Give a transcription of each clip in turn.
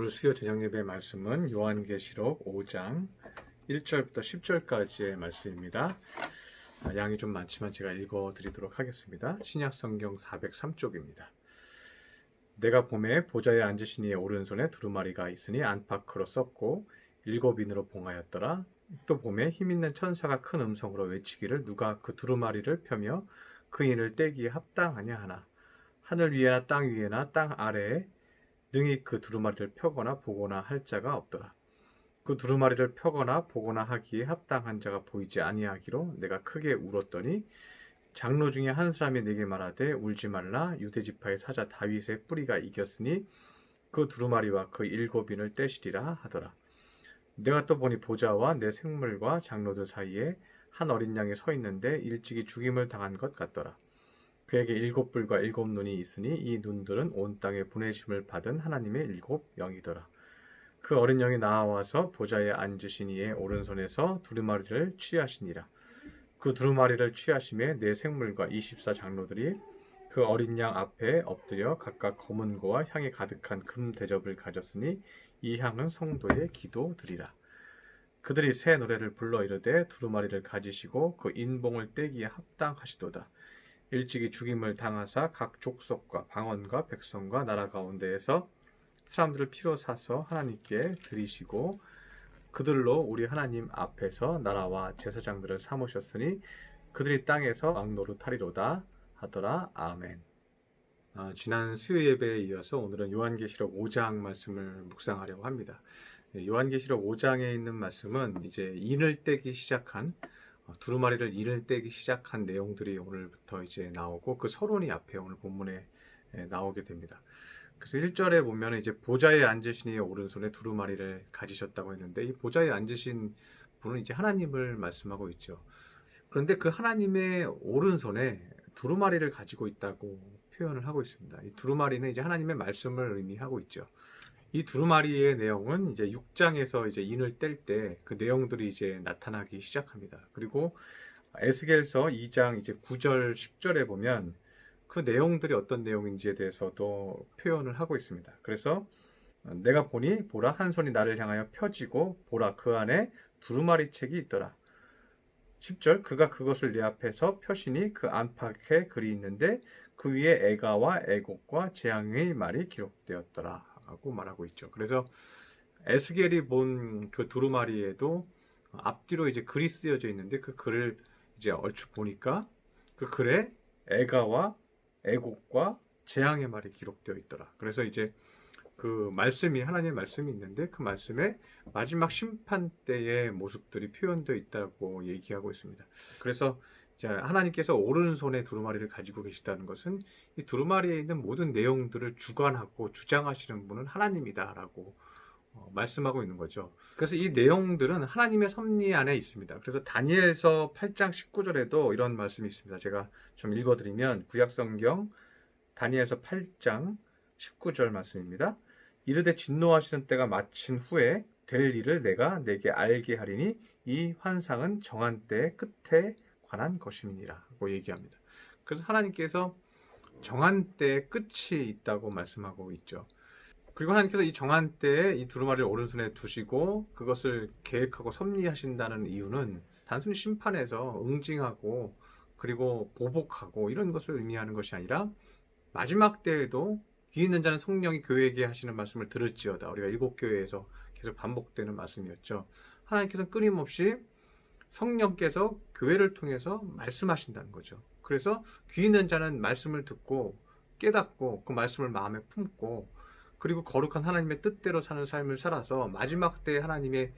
오늘 수요 저녁 예배 말씀은 요한계시록 5장 1절부터 10절까지의 말씀입니다. 양이 좀 많지만 제가 읽어 드리도록 하겠습니다. 신약 성경 403쪽입니다. 내가 보매 보좌에 앉으신 이의 오른손에 두루마리가 있으니 안팎으로 썼고 7인으로 봉하였더라. 또 보매 힘있는 천사가 큰 음성으로 외치기를 누가 그 두루마리를 펴며 그 인을 떼기에 합당하냐 하나. 하늘 위에나 땅 위에나 땅 아래에 능히 그 두루마리를 펴거나 보거나 할 자가 없더라. 그 두루마리를 펴거나 보거나 하기에 합당한 자가 보이지 아니하기로 내가 크게 울었더니 장로 중에 한 사람이 내게 말하되 울지 말라. 유대지파의 사자 다윗의 뿌리가 이겼으니 그 두루마리와 그 7인을 떼시리라 하더라. 내가 또 보니 보좌와 내 생물과 장로들 사이에 한 어린 양이 서 있는데 일찍이 죽임을 당한 것 같더라. 그에게 7뿔과 7눈이 있으니 이 눈들은 온 땅에 보내심을 받은 하나님의 7영이더라. 그 어린 영이 나와서 보좌에 앉으신 이의 오른손에서 두루마리를 취하시니라. 그 두루마리를 취하심에 내 생물과 24장로들이 그 어린 양 앞에 엎드려 각각 검은 고와 향이 가득한 금 대접을 가졌으니 이 향은 성도의 기도드리라. 그들이 새 노래를 불러 이르되 두루마리를 가지시고 그 인봉을 떼기에 합당하시도다. 일찍이 죽임을 당하사 각 족속과 방언과 백성과 나라 가운데에서 사람들을 피로 사서 하나님께 드리시고 그들로 우리 하나님 앞에서 나라와 제사장들을 삼으셨으니 그들이 땅에서 왕노릇하리로다 하더라. 아멘. 지난 수요 예배에 이어서 오늘은 요한계시록 5장 말씀을 묵상하려고 합니다. 요한계시록 5장에 있는 말씀은 이제 인을 떼기 시작한 두루마리를 인을 떼기 시작한 내용들이 오늘부터 이제 나오고 그 서론이 앞에 오늘 본문에 나오게 됩니다. 그래서 1절에 보면 이제 보좌에 앉으신 이의 오른손에 두루마리를 가지셨다고 했는데 이 보좌에 앉으신 분은 이제 하나님을 말씀하고 있죠. 그런데 그 하나님의 오른손에 두루마리를 가지고 있다고 표현을 하고 있습니다. 이 두루마리는 이제 하나님의 말씀을 의미하고 있죠. 이 두루마리의 내용은 이제 6장에서 이제 인을 뗄 때 그 내용들이 이제 나타나기 시작합니다. 그리고 에스겔서 2장 이제 9절, 10절에 보면 그 내용들이 어떤 내용인지에 대해서도 표현을 하고 있습니다. 그래서 내가 보니 보라 한 손이 나를 향하여 펴지고 보라 그 안에 두루마리 책이 있더라. 10절 그가 그것을 내 앞에서 펴시니 그 안팎에 글이 있는데 그 위에 애가와 애곡과 재앙의 말이 기록되었더라 하고 말하고 있죠. 그래서 에스겔이 본 그 두루마리에도 앞뒤로 이제 글이 쓰여져 있는데 그 글을 이제 얼추 보니까 그 글에 애가와 애곡과 재앙의 말이 기록되어 있더라. 그래서 이제 그 말씀이 하나님의 말씀이 있는데 그 말씀에 마지막 심판 때의 모습들이 표현되어 있다고 얘기하고 있습니다. 그래서 이제 하나님께서 오른손에 두루마리를 가지고 계시다는 것은 이 두루마리에 있는 모든 내용들을 주관하고 주장하시는 분은 하나님이다라고 말씀하고 있는 거죠. 그래서 이 내용들은 하나님의 섭리 안에 있습니다. 그래서 다니엘서 8장 19절에도 이런 말씀이 있습니다. 제가 좀 읽어드리면 구약성경 다니엘서 8장 19절 말씀입니다. 이르되 진노하시는 때가 마친 후에 될 일을 내가 내게 알게 하리니 이 환상은 정한 때의 끝에 관한 것임이니라 고 얘기합니다. 그래서 하나님께서 정한 때의 끝이 있다고 말씀하고 있죠. 그리고 하나님께서 이 정한 때에 이 두루마리를 오른손에 두시고 그것을 계획하고 섭리하신다는 이유는 단순히 심판에서 응징하고 그리고 보복하고 이런 것을 의미하는 것이 아니라 마지막 때에도 귀 있는 자는 성령이 교회에게 하시는 말씀을 들을지어다. 우리가 7교회에서 계속 반복되는 말씀이었죠. 하나님께서는 끊임없이 성령께서 교회를 통해서 말씀하신다는 거죠. 그래서 귀 있는 자는 말씀을 듣고 깨닫고 그 말씀을 마음에 품고 그리고 거룩한 하나님의 뜻대로 사는 삶을 살아서 마지막 때 하나님의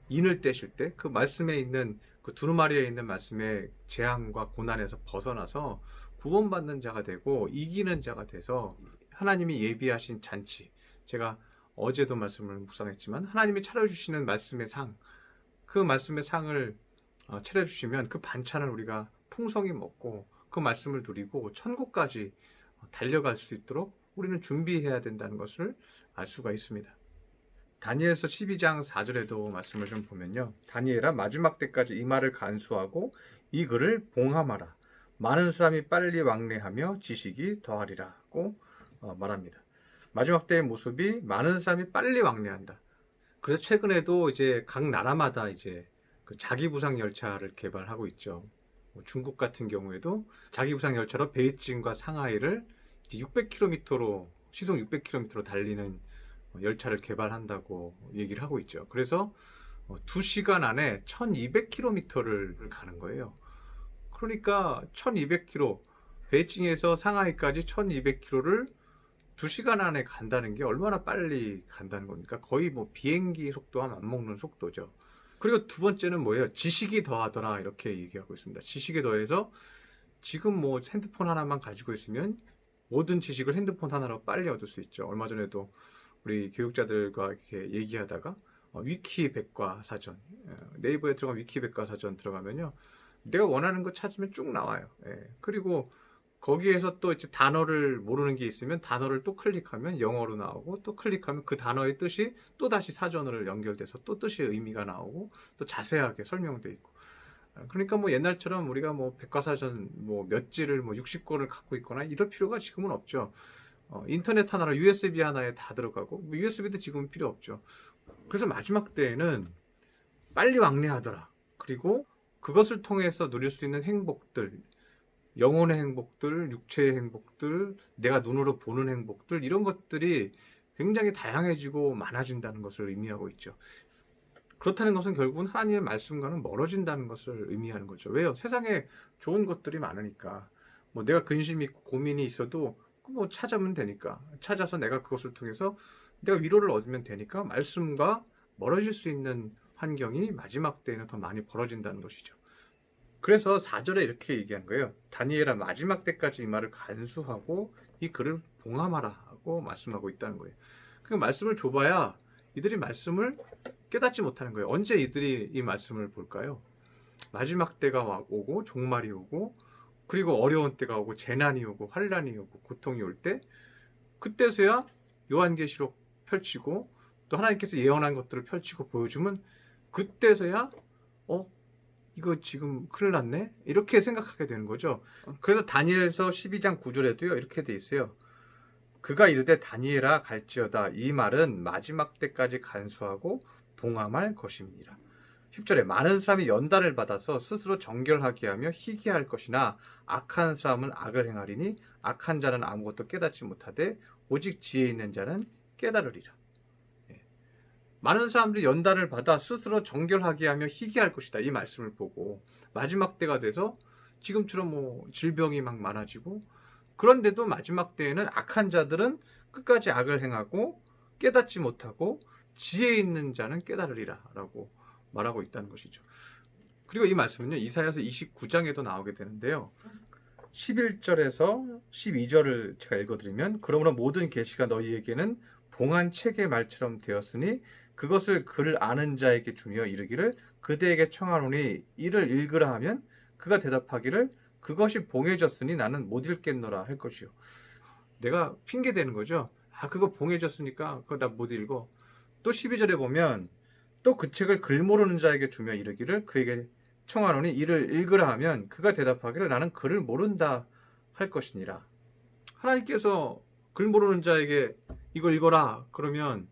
인을 떼실 때 그 말씀에 있는 그 두루마리에 있는 말씀의 재앙과 고난에서 벗어나서 구원받는 자가 되고 이기는 자가 돼서 하나님이 예비하신 잔치, 제가 어제도 말씀을 묵상했지만 하나님이 차려주시는 말씀의 상, 그 말씀의 상을 차려주시면 그 반찬을 우리가 풍성히 먹고 그 말씀을 누리고 천국까지 달려갈 수 있도록 우리는 준비해야 된다는 것을 알 수가 있습니다. 다니엘서 12장 4절에도 말씀을 좀 보면요. 다니엘아 마지막 때까지 이 말을 간수하고 이 글을 봉함하라. 많은 사람이 빨리 왕래하며 지식이 더하리라고 말합니다. 마지막 때의 모습이 많은 사람이 빨리 왕래한다. 그래서 최근에도 이제 각 나라마다 이제 그 자기 부상 열차를 개발하고 있죠. 뭐 중국 같은 경우에도 자기 부상 열차로 베이징과 상하이를 600km로 시속 600km로 달리는 열차를 개발한다고 얘기를 하고 있죠. 그래서 2시간 안에 1200km를 가는 거예요. 그러니까 1200km, 베이징에서 상하이까지 1200km를 2시간 안에 간다는 게 얼마나 빨리 간다는 겁니까? 거의 뭐 비행기 속도와 맞먹는 속도죠. 그리고 두 번째는 뭐예요? 지식이 더하더라 이렇게 얘기하고 있습니다. 지식이 더해서 지금 뭐 핸드폰 하나만 가지고 있으면 모든 지식을 핸드폰 하나로 빨리 얻을 수 있죠. 얼마 전에도 우리 교육자들과 이렇게 얘기하다가 위키 백과사전, 네이버에 들어가면 위키 백과사전 들어가면요, 내가 원하는 거 찾으면 쭉 나와요. 그리고 거기에서 또 이제 단어를 모르는 게 있으면 단어를 또 클릭하면 영어로 나오고, 또 클릭하면 그 단어의 뜻이 또 다시 사전으로 연결돼서 또 뜻의 의미가 나오고 또 자세하게 설명돼 있고. 그러니까 뭐 옛날처럼 우리가 뭐 백과사전 뭐 몇 지를 뭐 60권을 갖고 있거나 이럴 필요가 지금은 없죠. 인터넷 하나로 USB 하나에 다 들어가고, 뭐 USB도 지금은 필요 없죠. 그래서 마지막 때에는 빨리 왕래하더라. 그리고 그것을 통해서 누릴 수 있는 행복들, 영혼의 행복들, 육체의 행복들, 내가 눈으로 보는 행복들, 이런 것들이 굉장히 다양해지고 많아진다는 것을 의미하고 있죠. 그렇다는 것은 결국은 하나님의 말씀과는 멀어진다는 것을 의미하는 거죠. 왜요? 세상에 좋은 것들이 많으니까. 뭐 내가 근심이 있고 고민이 있어도 뭐 찾으면 되니까. 찾아서 내가 그것을 통해서 내가 위로를 얻으면 되니까 말씀과 멀어질 수 있는 환경이 마지막 때에는 더 많이 벌어진다는 것이죠. 그래서 4절에 이렇게 얘기한 거예요. 다니엘아, 마지막 때까지 이 말을 간수하고 이 글을 봉함하라 하고 말씀하고 있다는 거예요. 그 말씀을 줘봐야 이들이 말씀을 깨닫지 못하는 거예요. 언제 이들이 이 말씀을 볼까요? 마지막 때가 오고 종말이 오고, 그리고 어려운 때가 오고 재난이 오고 환란이 오고 고통이 올 때, 그때서야 요한계시록 펼치고 또 하나님께서 예언한 것들을 펼치고 보여주면, 그때서야 이거 지금 큰일 났네? 이렇게 생각하게 되는 거죠. 그래서 다니엘서 12장 9절에도요 이렇게 돼 있어요. 그가 이르되 다니엘아 갈지어다, 이 말은 마지막 때까지 간수하고 봉함할 것입니다. 10절에 많은 사람이 연단을 받아서 스스로 정결하게 하며 희귀할 것이나 악한 사람은 악을 행하리니 악한 자는 아무것도 깨닫지 못하되 오직 지혜 있는 자는 깨달으리라. 많은 사람들이 연단을 받아 스스로 정결하게 하며 희귀할 것이다. 이 말씀을 보고 마지막 때가 돼서 지금처럼 뭐 질병이 막 많아지고, 그런데도 마지막 때에는 악한 자들은 끝까지 악을 행하고 깨닫지 못하고 지혜 있는 자는 깨달으리라 라고 말하고 있다는 것이죠. 그리고 이 말씀은요 이사야서 29장에도 나오게 되는데요, 11절에서 12절을 제가 읽어드리면, 그러므로 모든 계시가 너희에게는 봉한 책의 말처럼 되었으니 그것을 그를 아는 자에게 주며 이르기를 그대에게 청하노니 이를 읽으라 하면 그가 대답하기를 그것이 봉해졌으니 나는 못 읽겠노라 할 것이요. 내가 핑계 대는 거죠. 그거 봉해졌으니까 그거 나 못 읽어. 또 12절에 보면 또 그 책을 글 모르는 자에게 주며 이르기를 그에게 청하노니 이를 읽으라 하면 그가 대답하기를 나는 글을 모른다 할 것이니라. 하나님께서 글 모르는 자에게 이거 읽어라 그러면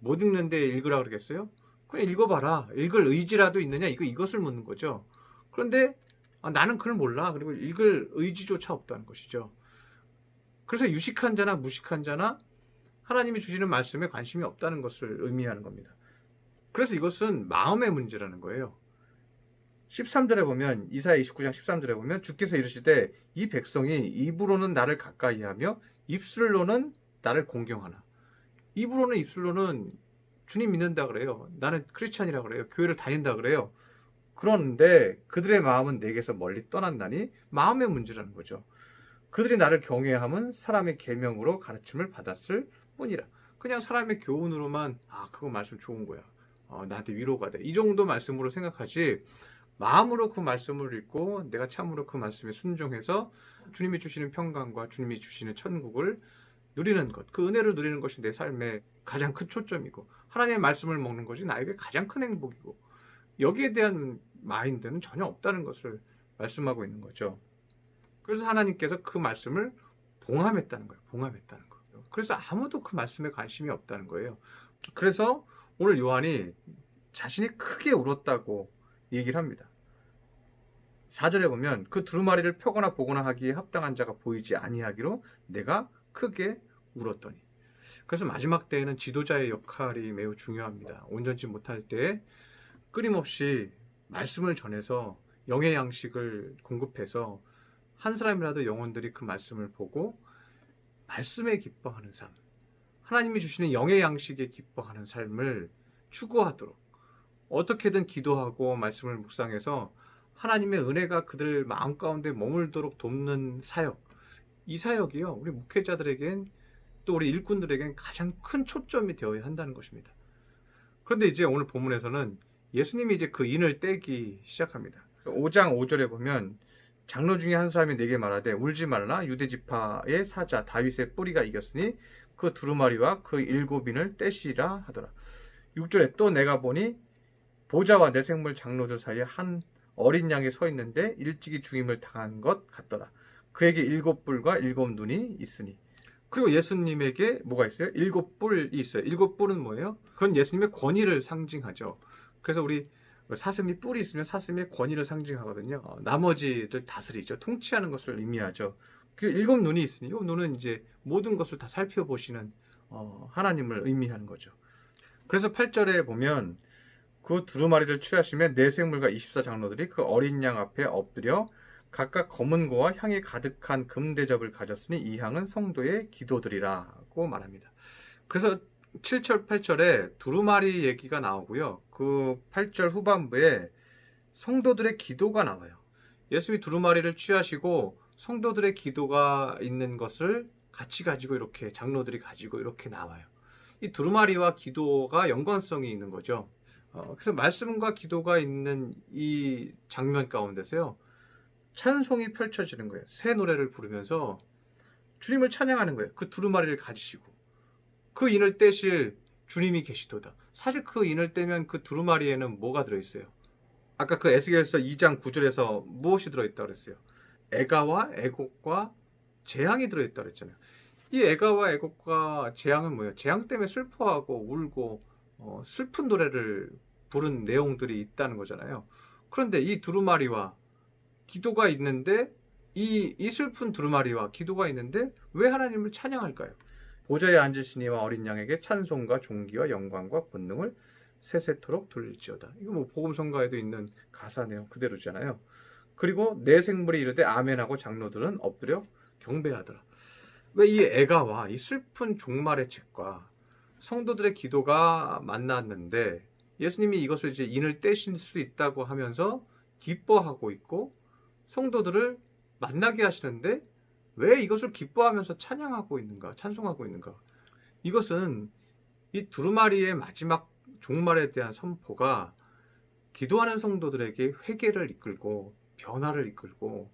못 읽는데 읽으라 그러겠어요? 그냥 읽어봐라. 읽을 의지라도 있느냐? 이것을 묻는 거죠. 그런데 나는 그걸 몰라. 그리고 읽을 의지조차 없다는 것이죠. 그래서 유식한 자나 무식한 자나 하나님이 주시는 말씀에 관심이 없다는 것을 의미하는 겁니다. 그래서 이것은 마음의 문제라는 거예요. 13절에 보면, 이사야 29장 13절에 보면 주께서 이르시되 이 백성이 입으로는 나를 가까이하며 입술로는 나를 공경하나. 입으로는 입술로는 주님 믿는다 그래요. 나는 크리스찬이라 그래요. 교회를 다닌다 그래요. 그런데 그들의 마음은 내게서 멀리 떠난다니, 마음의 문제라는 거죠. 그들이 나를 경외함은 사람의 계명으로 가르침을 받았을 뿐이라. 그냥 사람의 교훈으로만 그거 말씀 좋은 거야. 나한테 위로가 돼. 이 정도 말씀으로 생각하지, 마음으로 그 말씀을 읽고 내가 참으로 그 말씀에 순종해서 주님이 주시는 평강과 주님이 주시는 천국을 누리는 것, 그 은혜를 누리는 것이 내 삶의 가장 큰 초점이고, 하나님의 말씀을 먹는 것이 나에게 가장 큰 행복이고, 여기에 대한 마인드는 전혀 없다는 것을 말씀하고 있는 거죠. 그래서 하나님께서 그 말씀을 봉함했다는 거예요. 봉함했다는 거예요. 그래서 아무도 그 말씀에 관심이 없다는 거예요. 그래서 오늘 요한이 자신이 크게 울었다고 얘기를 합니다. 4절에 보면 그 두루마리를 펴거나 보거나 하기에 합당한 자가 보이지 아니하기로 내가 크게 울었더니. 그래서 마지막 때에는 지도자의 역할이 매우 중요합니다. 온전치 못할 때 끊임없이 말씀을 전해서 영의 양식을 공급해서 한 사람이라도 영혼들이 그 말씀을 보고 말씀에 기뻐하는 삶, 하나님이 주시는 영의 양식에 기뻐하는 삶을 추구하도록 어떻게든 기도하고 말씀을 묵상해서 하나님의 은혜가 그들 마음 가운데 머물도록 돕는 사역, 이 사역이요 우리 목회자들에겐 또 우리 일꾼들에겐 가장 큰 초점이 되어야 한다는 것입니다. 그런데 이제 오늘 본문에서는 예수님이 이제 그 인을 떼기 시작합니다. 5장 5절에 보면 장로 중에 한 사람이 내게 말하되 울지 말라 유대 지파의 사자 다윗의 뿌리가 이겼으니 그 두루마리와 그 7인을 떼시라 하더라. 6절에 또 내가 보니 보좌와 내 생물 장로들 사이에 한 어린 양이 서 있는데 일찍이 죽임을 당한 것 같더라. 그에게 7뿔과 7눈이 있으니. 그리고 예수님에게 뭐가 있어요? 7뿔이 있어요. 7뿔은 뭐예요? 그건 예수님의 권위를 상징하죠. 그래서 우리 사슴이 뿔이 있으면 사슴의 권위를 상징하거든요. 나머지를 다스리죠. 통치하는 것을 의미하죠. 그 7눈이 있으니 이 눈은 이제 모든 것을 다 살펴보시는 하나님을 의미하는 거죠. 그래서 8절에 보면 그 두루마리를 취하시며 네 생물과 24장로들이 그 어린 양 앞에 엎드려 각각 검은 고와 향이 가득한 금대접을 가졌으니 이 향은 성도의 기도들이라고 말합니다. 그래서 7절, 8절에 두루마리 얘기가 나오고요. 그 8절 후반부에 성도들의 기도가 나와요. 예수님이 두루마리를 취하시고 성도들의 기도가 있는 것을 같이 가지고 이렇게 장로들이 가지고 이렇게 나와요. 이 두루마리와 기도가 연관성이 있는 거죠. 그래서 말씀과 기도가 있는 이 장면 가운데서요. 찬송이 펼쳐지는 거예요. 새 노래를 부르면서 주님을 찬양하는 거예요. 그 두루마리를 가지시고 그 인을 떼실 주님이 계시도다. 사실 그 인을 떼면 그 두루마리에는 뭐가 들어있어요? 아까 그 에스겔서 2장 9절에서 무엇이 들어있다고 그랬어요? 애가와 애곡과 재앙이 들어있다고 그랬잖아요. 이 애가와 애곡과 재앙은 뭐예요? 재앙 때문에 슬퍼하고 울고 슬픈 노래를 부른 내용들이 있다는 거잖아요. 그런데 이 두루마리와 기도가 있는데 이 슬픈 두루마리와 기도가 있는데 왜 하나님을 찬양할까요? 보좌에 앉으시니와 어린 양에게 찬송과 존귀와 영광과 권능을 세세토록 돌릴지어다. 이거 뭐 복음성가에도 있는 가사 내용 그대로잖아요. 그리고 내 생물이 이르되 아멘하고 장로들은 엎드려 경배하더라. 왜 이 애가와 이 슬픈 종말의 책과 성도들의 기도가 만났는데 예수님이 이것을 이제 인을 떼실 수 있다고 하면서 기뻐하고 있고 성도들을 만나게 하시는데 왜 이것을 기뻐하면서 찬양하고 있는가, 찬송하고 있는가? 이것은 이 두루마리의 마지막 종말에 대한 선포가 기도하는 성도들에게 회개를 이끌고 변화를 이끌고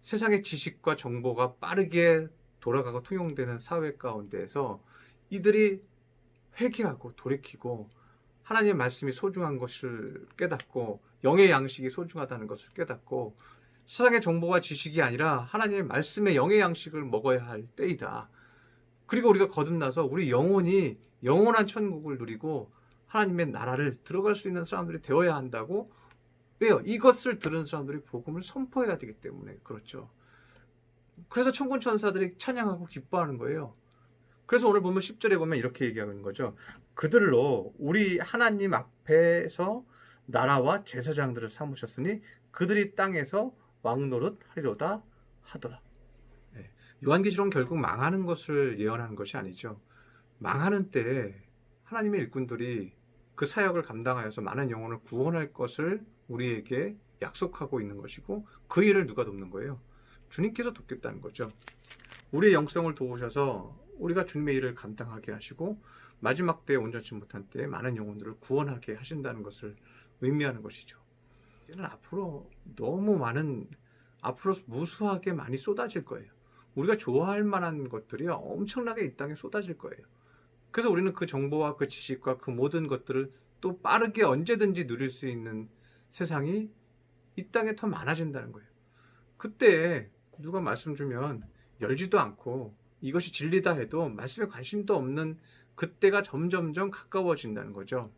세상의 지식과 정보가 빠르게 돌아가고 통용되는 사회 가운데에서 이들이 회개하고 돌이키고 하나님의 말씀이 소중한 것을 깨닫고 영의 양식이 소중하다는 것을 깨닫고 세상의 정보와 지식이 아니라 하나님의 말씀의 영의 양식을 먹어야 할 때이다. 그리고 우리가 거듭나서 우리 영혼이 영원한 천국을 누리고 하나님의 나라를 들어갈 수 있는 사람들이 되어야 한다고. 왜요? 이것을 들은 사람들이 복음을 선포해야 되기 때문에 그렇죠. 그래서 천군 천사들이 찬양하고 기뻐하는 거예요. 그래서 오늘 보면 10절에 보면 이렇게 얘기하는 거죠. 그들로 우리 하나님 앞에서 나라와 제사장들을 삼으셨으니 그들이 땅에서 왕노릇 하리로다 하더라. 네. 요한계시록은 결국 망하는 것을 예언하는 것이 아니죠. 망하는 때 하나님의 일꾼들이 그 사역을 감당하여서 많은 영혼을 구원할 것을 우리에게 약속하고 있는 것이고 그 일을 누가 돕는 거예요? 주님께서 돕겠다는 거죠. 우리의 영성을 도우셔서 우리가 주님의 일을 감당하게 하시고 마지막 때에 온전치 못한 때에 많은 영혼들을 구원하게 하신다는 것을 의미하는 것이죠. 이제는 앞으로 너무 많은, 앞으로 무수하게 많이 쏟아질 거예요. 우리가 좋아할 만한 것들이 엄청나게 이 땅에 쏟아질 거예요. 그래서 우리는 그 정보와 그 지식과 그 모든 것들을 또 빠르게 언제든지 누릴 수 있는 세상이 이 땅에 더 많아진다는 거예요. 그때 누가 말씀 주면 열지도 않고 이것이 진리다 해도 말씀에 관심도 없는 그때가 점점점 가까워진다는 거죠.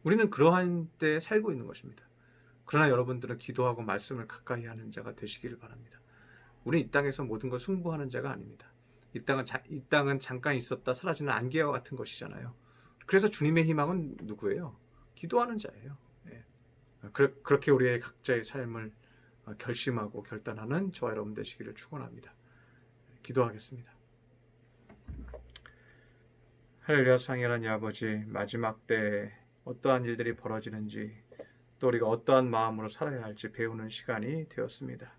우리는 그러한 때에 살고 있는 것입니다. 그러나 여러분들은 기도하고 말씀을 가까이 하는 자가 되시기를 바랍니다. 우리는 이 땅에서 모든 걸 승부하는 자가 아닙니다. 이 땅은 잠깐 있었다 사라지는 안개와 같은 것이잖아요. 그래서 주님의 희망은 누구예요? 기도하는 자예요. 예. 그렇게 우리의 각자의 삶을 결심하고 결단하는 저와 여러분 되시기를 축원합니다. 기도하겠습니다. 할렐루야. 상일한 아버지, 마지막 때에 어떠한 일들이 벌어지는지 또 우리가 어떠한 마음으로 살아야 할지 배우는 시간이 되었습니다.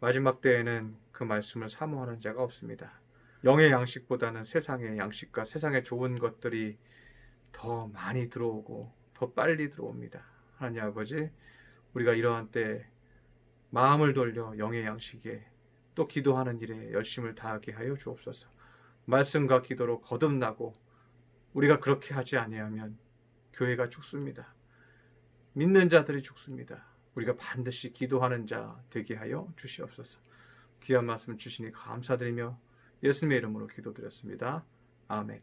마지막 때에는 그 말씀을 사모하는 자가 없습니다. 영의 양식보다는 세상의 양식과 세상의 좋은 것들이 더 많이 들어오고 더 빨리 들어옵니다. 하나님 아버지, 우리가 이러한 때 마음을 돌려 영의 양식에 또 기도하는 일에 열심을 다하게 하여 주옵소서. 말씀과 기도로 거듭나고 우리가 그렇게 하지 아니하면 교회가 죽습니다. 믿는 자들이 죽습니다. 우리가 반드시 기도하는 자 되게 하여 주시옵소서. 귀한 말씀 주시니 감사드리며 예수님의 이름으로 기도드렸습니다. 아멘.